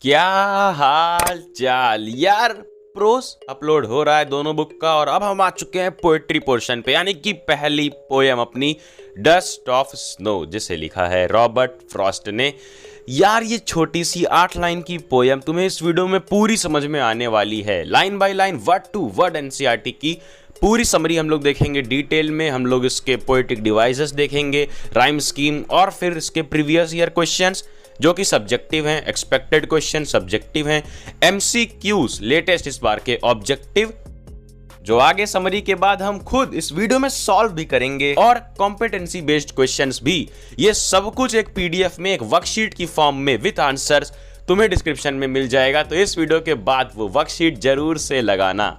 क्या हाल चाल यार। प्रोस अपलोड हो रहा है दोनों बुक का और अब हम आ चुके हैं पोएट्री पोर्शन पे, यानी कि पहली पोयम अपनी डस्ट ऑफ स्नो, जिसे लिखा है रॉबर्ट फ्रॉस्ट ने। यार ये छोटी सी 8 लाइन की पोयम तुम्हें इस वीडियो में पूरी समझ में आने वाली है, line by line, word to word NCERT की पूरी समरी हम लोग देखेंगे डिटेल में। हम लोग इसके पोएटिक डिवाइसेस देखेंगे, राइम स्कीम, और फिर इसके प्रीवियस ईयर क्वेश्चंस जो कि सब्जेक्टिव हैं, एक्सपेक्टेड क्वेश्चन सब्जेक्टिव हैं, एमसीक्यूज लेटेस्ट इस बार के ऑब्जेक्टिव, जो आगे समरी के बाद हम खुद इस वीडियो में सॉल्व भी करेंगे, और कॉम्पिटेंसी बेस्ड क्वेश्चंस भी। ये सब कुछ एक पीडीएफ में, एक वर्कशीट की फॉर्म में विद आंसर्स तुम्हें डिस्क्रिप्शन में मिल जाएगा, तो इस वीडियो के बाद वो वर्कशीट जरूर से लगाना।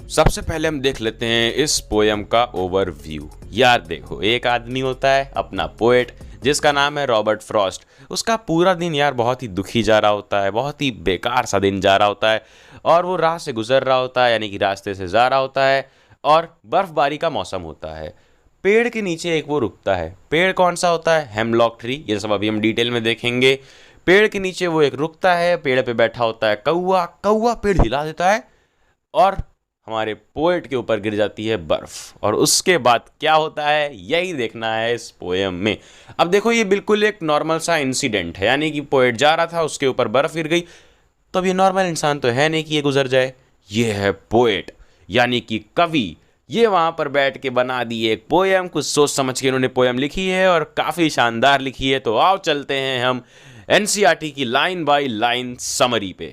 सबसे पहले हम देख लेते हैं इस पोयम का ओवरव्यू। यार देखो, एक आदमी होता है अपना पोएट जिसका नाम है रॉबर्ट फ्रॉस्ट। उसका पूरा दिन यार बहुत ही दुखी जा रहा होता है, बहुत ही बेकार सा दिन जा रहा होता है, और वो राह से गुजर रहा होता है, यानी कि रास्ते से जा रहा होता है, और बर्फबारी का मौसम होता है। पेड़ के नीचे एक वो रुकता है। पेड़ कौन सा होता है? Hemlock tree. ये सब अभी हम डिटेल में देखेंगे। पेड़ के नीचे वो एक रुकता है, पेड़ पे बैठा होता है कौवा। कौवा पेड़ हिला देता है और हमारे पोएट के ऊपर गिर जाती है बर्फ, और उसके बाद क्या होता है यही देखना है इस पोएम में। अब देखो, ये बिल्कुल एक नॉर्मल सा इंसिडेंट है, यानी कि पोएट जा रहा था, उसके ऊपर बर्फ गिर गई। तो अब ये नॉर्मल इंसान तो है नहीं कि ये गुजर जाए। ये है पोएट, यानी कि कवि। ये वहां पर बैठ के बना दी एक पोएम, कुछ सोच समझ के इन्होंने पोएम लिखी है, और काफ़ी शानदार लिखी है। तो आओ चलते हैं हम एनसीईआरटी की लाइन बाय लाइन समरी पे।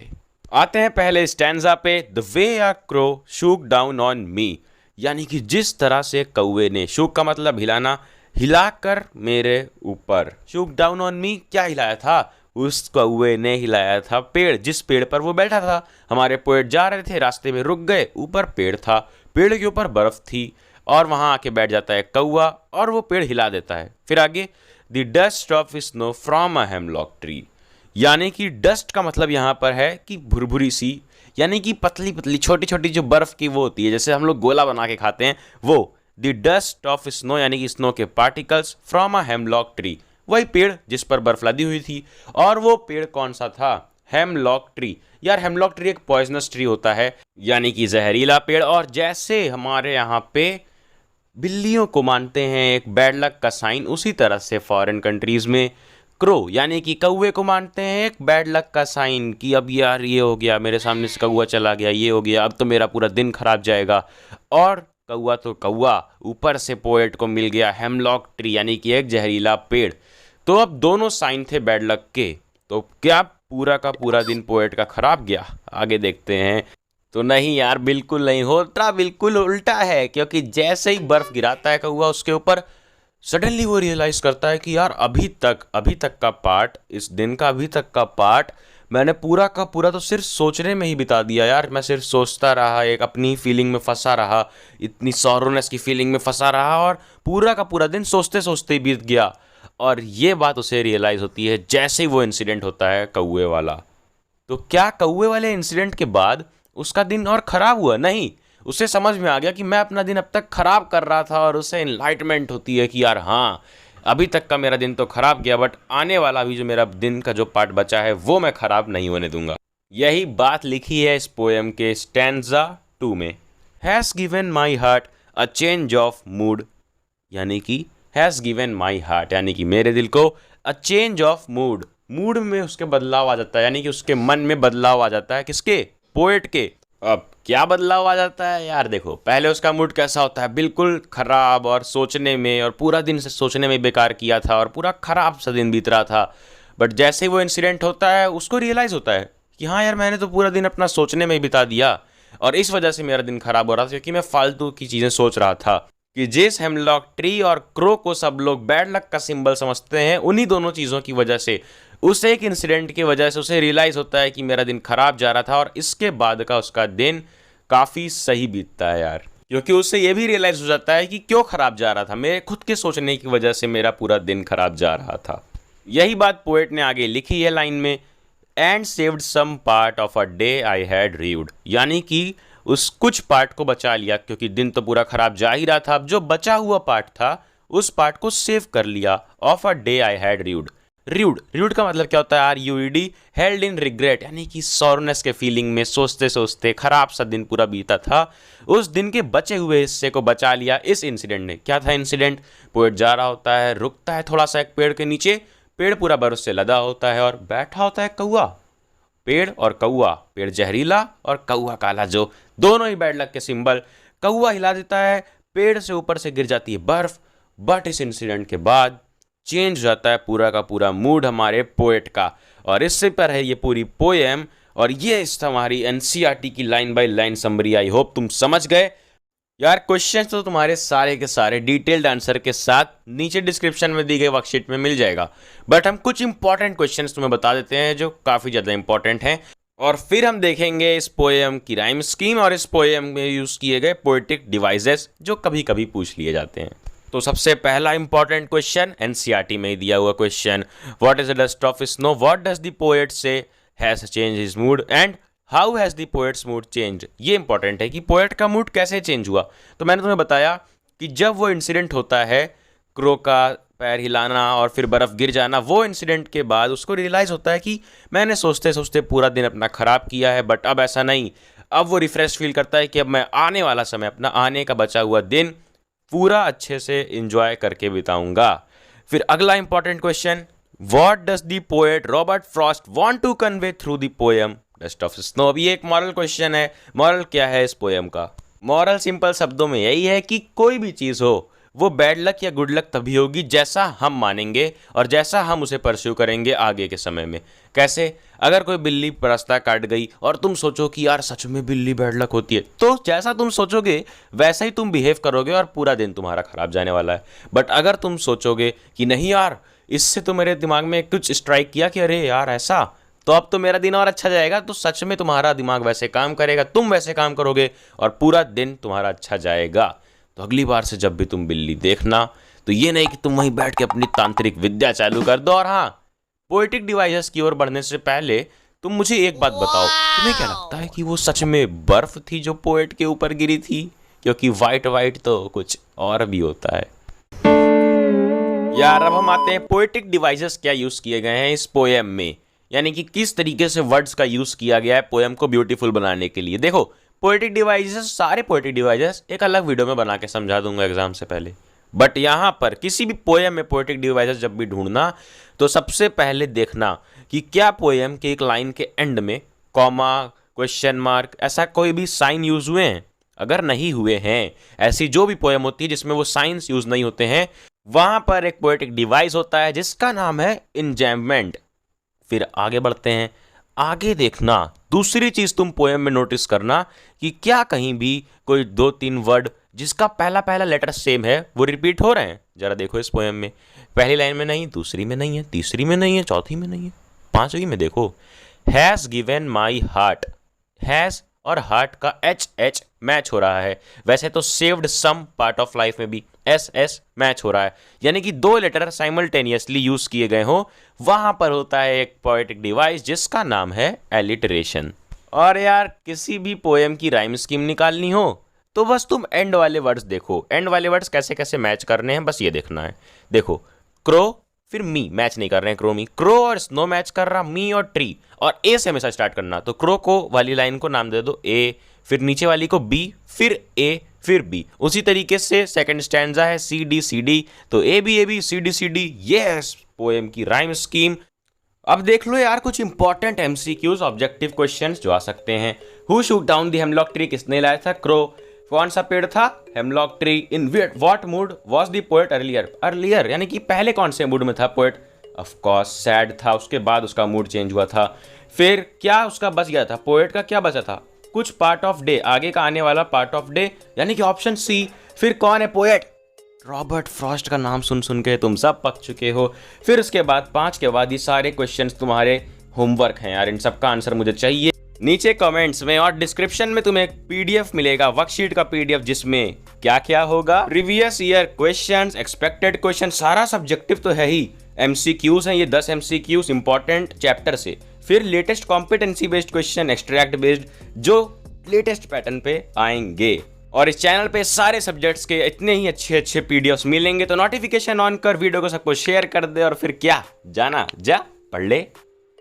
आते हैं पहले स्टैंजा पे। The way a crow shook down on me, यानी कि जिस तरह से कौवे ने, शूक का मतलब हिलाना, हिलाकर मेरे ऊपर। शूक डाउन ऑन मी, क्या हिलाया था? उस कौवे ने हिलाया था पेड़, जिस पेड़ पर वो बैठा था। हमारे पोएट जा रहे थे, रास्ते में रुक गए, ऊपर पेड़ था, पेड़ के ऊपर बर्फ थी, और वहां आके बैठ जाता है कौवा, और वो पेड़ हिला देता है। फिर आगे, the dust of snow from a hemlock tree, यानी कि डस्ट का मतलब यहाँ पर है कि भुरभुरी सी, यानी कि पतली पतली छोटी छोटी जो बर्फ की वो होती है, जैसे हम लोग गोला बना के खाते हैं, वो। द डस्ट ऑफ स्नो, यानी कि स्नो के particles, from a hemlock tree, वही पेड़ जिस पर बर्फ लदी हुई थी। और वो पेड़ कौन सा था? Hemlock tree. यार हेमलॉक ट्री एक पॉइजनस ट्री होता है, यानी कि जहरीला पेड़। और जैसे हमारे यहाँ पे बिल्लियों को मानते हैं एक बैड लक का साइन, उसी तरह से फॉरेन कंट्रीज में क्रो, यानी कि कौवे को मानते हैं एक बैड लक का साइन, कि अब यार ये हो गया, मेरे सामने से कौवा चला गया, ये हो गया, अब तो मेरा पूरा दिन खराब जाएगा। और कौवा तो कौवा, ऊपर से पोएट को मिल गया हेमलॉक ट्री, यानी कि एक जहरीला पेड़। तो अब दोनों साइन थे बैड लक के। तो क्या पूरा का पूरा दिन पोएट का खराब गया? आगे देखते हैं। तो नहीं यार, बिल्कुल नहीं होता, बिल्कुल उल्टा है। क्योंकि जैसे ही बर्फ गिराता है कौवा उसके ऊपर, सडनली वो रियलाइज करता है कि यार अभी तक का पार्ट, इस दिन का अभी तक का पार्ट मैंने पूरा का पूरा तो सिर्फ सोचने में ही बिता दिया। यार मैं सिर्फ सोचता रहा, एक अपनी फीलिंग में फंसा रहा, इतनी सॉरोनेस की फीलिंग में फंसा रहा, और पूरा का पूरा दिन सोचते सोचते ही बीत गया। और ये बात उसे रियलाइज होती है जैसे ही वो इंसिडेंट होता है कौवे वाला। तो क्या कौवे वाले इंसिडेंट के बाद उसका दिन और खराब हुआ? नहीं, उसे समझ में आ गया कि मैं अपना दिन अब तक खराब कर रहा था, और उसे इनलाइटमेंट होती है कि यार हाँ, अभी तक का मेरा दिन तो खराब गया, बट आने वाला भी जो मेरा दिन का जो पार्ट बचा है वो मैं खराब नहीं होने दूंगा। यही बात लिखी है इस पोएम के स्टैंजा 2 में। Has given my heart a change of mood, यानी कि हैज़ गिवन माई हार्ट, यानी कि मेरे दिल को a change of mood, mood में उसके बदलाव आ जाता है, यानी कि उसके मन में बदलाव आ जाता है। किसके? पोएट के। अब क्या बदलाव आ जाता है यार? देखो, पहले उसका मूड कैसा होता है? बिल्कुल खराब, और सोचने में, और पूरा दिन से सोचने में बेकार किया था, और पूरा खराब सा दिन बीत रहा था। बट जैसे ही वो इंसिडेंट होता है उसको रियलाइज़ होता है कि हाँ यार, मैंने तो पूरा दिन अपना सोचने में ही बिता दिया, और इस वजह से मेरा दिन खराब हो रहा था, क्योंकि मैं फालतू की चीज़ें सोच रहा था। कि जिस हेमलॉक ट्री और क्रो को सब लोग बैड लक का सिंबल समझते हैं, उन्हीं दोनों चीज़ों की वजह से, उस एक इंसिडेंट की वजह से उसे रियलाइज़ होता है कि मेरा दिन खराब जा रहा था, और इसके बाद का उसका दिन काफ़ी सही बीतता है यार। क्योंकि उससे ये भी रियलाइज़ हो जाता है कि क्यों खराब जा रहा था, मेरे खुद के सोचने की वजह से मेरा पूरा दिन खराब जा रहा था। यही बात पोएट ने आगे लिखी है लाइन में। And saved some part of a day I had rued, यानी कि उस कुछ पार्ट को बचा लिया, क्योंकि दिन तो पूरा खराब जा ही रहा था। अब जो बचा हुआ पार्ट था उस पार्ट को सेव कर लिया, of a day I had rued, rued का मतलब क्या होता है यार? यूईडी, हेल्ड इन रिग्रेट, यानी कि सॉरनेस के फीलिंग में सोचते सोचते खराब सा दिन पूरा बीता था, उस दिन के बचे हुए हिस्से को बचा लिया इस इंसिडेंट ने। क्या था इंसिडेंट? पोएट जा रहा होता है, रुकता है थोड़ा सा एक पेड़ के नीचे, पेड़ पूरा बर्फ से लदा होता है और बैठा होता है कौआ। पेड़ और कौआ, पेड़ जहरीला और कौआ काला, जो दोनों ही बैड लक के सिंबल। कौआ हिला देता है, पेड़ से ऊपर से गिर जाती है बर्फ। बट इस इंसिडेंट के बाद चेंज हो जाता है पूरा का पूरा मूड हमारे पोएट का। और इससे पर है ये पूरी पोएम, और ये इस हमारी एनसीईआरटी की line by line summary. I hope तुम समझ गए यार। क्वेश्चंस तो तुम्हारे सारे के सारे डिटेल्ड आंसर के साथ नीचे डिस्क्रिप्शन में दी गई वर्कशीट में मिल जाएगा। बट हम कुछ इंपॉर्टेंट क्वेश्चंस तुम्हें बता देते हैं जो काफ़ी ज़्यादा इंपॉर्टेंट हैं, और फिर हम देखेंगे इस पोएम की राइम स्कीम और इस पोएम में यूज़ किए गए पोएटिक डिवाइसेस जो कभी कभी पूछ लिए जाते हैं। तो सबसे पहला इंपॉर्टेंट क्वेश्चन एनसीईआरटी में ही दिया हुआ question, what is the dust of snow, what does the poet say has changed his mood and how has the poet's mood change. ये इंपॉर्टेंट है कि पोएट का मूड कैसे चेंज हुआ। तो मैंने तुम्हें बताया कि जब वो इंसिडेंट होता है क्रो का पैर हिलाना और फिर बर्फ़ गिर जाना, वो इंसिडेंट के बाद उसको रियलाइज़ होता है कि मैंने सोचते सोचते पूरा दिन अपना ख़राब किया है, बट अब ऐसा नहीं। अब वो रिफ्रेश फील करता है कि अब मैं आने वाला समय, अपना आने का बचा हुआ दिन पूरा अच्छे से इंजॉय करके बिताऊंगा। फिर अगला important question, what does the poet Robert Frost want to convey through the poem dust of snow. अब ये एक मॉरल क्वेश्चन है। मॉरल क्या है इस पोएम का? मॉरल सिंपल शब्दों में यही है कि कोई भी चीज़ हो वो बैड लक या गुड लक तभी होगी जैसा हम मानेंगे और जैसा हम उसे परस्यू करेंगे आगे के समय में। कैसे? अगर कोई बिल्ली रास्ता काट गई और तुम सोचो कि यार सच में बिल्ली बैड लक होती है, तो जैसा तुम सोचोगे वैसा ही तुम बिहेव करोगे और पूरा दिन तुम्हारा खराब जाने वाला है। बट अगर तुम सोचोगे कि नहीं यार, इससे तो मेरे दिमाग में कुछ स्ट्राइक किया कि अरे यार ऐसा, तो अब तो मेरा दिन और अच्छा जाएगा, तो सच में तुम्हारा दिमाग वैसे काम करेगा, तुम वैसे काम करोगे और पूरा दिन तुम्हारा अच्छा जाएगा। तो अगली बार से जब भी तुम बिल्ली देखना, तो ये नहीं कि तुम वहीं बैठ के अपनी तांत्रिक विद्या चालू कर दो। और हाँ, पोएटिक डिवाइसेस की ओर बढ़ने से पहले तुम मुझे एक बात बताओ, तुम्हें क्या लगता है कि वो सच में बर्फ थी जो पोएट के ऊपर गिरी थी? क्योंकि वाइट वाइट तो कुछ और भी होता है यार। अब हम आते हैं पोएटिक डिवाइसेस क्या यूज किए गए हैं इस पोएम में, यानी कि किस तरीके से वर्ड्स का यूज किया गया है पोएम को ब्यूटीफुल बनाने के लिए। देखो, पोएटिक डिवाइसेस, सारे पोएटिक डिवाइसेस एक अलग वीडियो में बना के समझा दूंगा एग्जाम से पहले। बट यहाँ पर किसी भी पोएम में पोएटिक डिवाइसेस जब भी ढूंढना, तो सबसे पहले देखना कि क्या पोएम के एक लाइन के एंड में कॉमा, क्वेश्चन मार्क, ऐसा कोई भी साइन यूज हुए हैं। अगर नहीं हुए हैं, ऐसी जो भी पोएम होती है जिसमें वो साइंस यूज नहीं होते हैं, वहां पर एक पोएटिक डिवाइस होता है जिसका नाम है इंजैम्पमेंट। फिर आगे बढ़ते हैं, आगे देखना दूसरी चीज तुम पोएम में नोटिस करना कि क्या कहीं भी कोई 2-3 वर्ड जिसका पहला लेटर सेम है वो रिपीट हो रहे हैं। जरा देखो इस पोएम में, पहली लाइन में नहीं, दूसरी में नहीं है, तीसरी में नहीं है, चौथी में नहीं है, पांचवी में देखो, has given my heart. Has और हार्ट का एच मैच हो रहा है। वैसे तो saved some part of life में भी एस मैच हो रहा है, यानी कि 2 लेटर साइमल्टेनियसली यूज किए गए हो। वहां पर होता है एक पोएटिक डिवाइस जिसका नाम है एलिटरेशन। और यार, किसी भी पोएम की राइम स्कीम निकालनी हो तो बस तुम एंड वाले वर्ड्स देखो, एंड वाले वर्ड्स कैसे कैसे मैच करने हैं, बस ये देखना है। देखो, क्रो फिर मी मैच नहीं कर रहे हैं, क्रो मी, क्रो और स्नो मैच कर रहा, मी और ट्री, और ए से हमेशा स्टार्ट करना। तो क्रो को वाली लाइन को नाम दे दो ए, फिर नीचे वाली को बी, फिर ए, फिर बी। उसी तरीके से सेकंड स्टैंजा है सी डी, तो ए बी सी डी, ये पोएम की राइम स्कीम। अब देख लो यार कुछ इंपॉर्टेंट एमसीक्यूज, ऑब्जेक्टिव क्वेश्चंस जो आ सकते हैं। Who shoot down the hemlock tree, किसने लाया था? क्रो। कौन सा पेड़ था? Hemlock tree. In what mood was the poet earlier, यानी कि पहले कौन से मूड में था पोएट? ऑफ कोर्स सैड था, उसके बाद उसका मूड चेंज हुआ था। फिर क्या उसका बच गया था? पोएट का क्या बचा था? कुछ पार्ट ऑफ डे, आगे का आने वाला पार्ट ऑफ डे, यानी कि ऑप्शन सी। फिर कौन है पोएट? रॉबर्ट फ्रॉस्ट का नाम सुन के तुम सब पक चुके हो। फिर उसके बाद 5 के बाद ये सारे क्वेश्चंस तुम्हारे होमवर्क हैं यार, इन सब का आंसर मुझे चाहिए। नीचे कमेंट्स में और डिस्क्रिप्शन में तुम्हें पीडीएफ मिलेगा, वर्कशीट का पीडीएफ, जिसमें क्या क्या होगा, previous year questions, expected question, सारा सब्जेक्टिव तो है ही, एमसीक्यूज हैं ये 10 एमसीक्यूज इंपॉर्टेंट चैप्टर से, फिर latest competency based question, extract based जो लेटेस्ट पैटर्न पे आएंगे, और इस चैनल पे सारे सब्जेक्ट्स के इतने ही अच्छे अच्छे पीडीएफ्स मिलेंगे, तो नोटिफिकेशन ऑन कर वीडियो को सबको शेयर कर दे और फिर क्या, जाना जा पढ़ ले।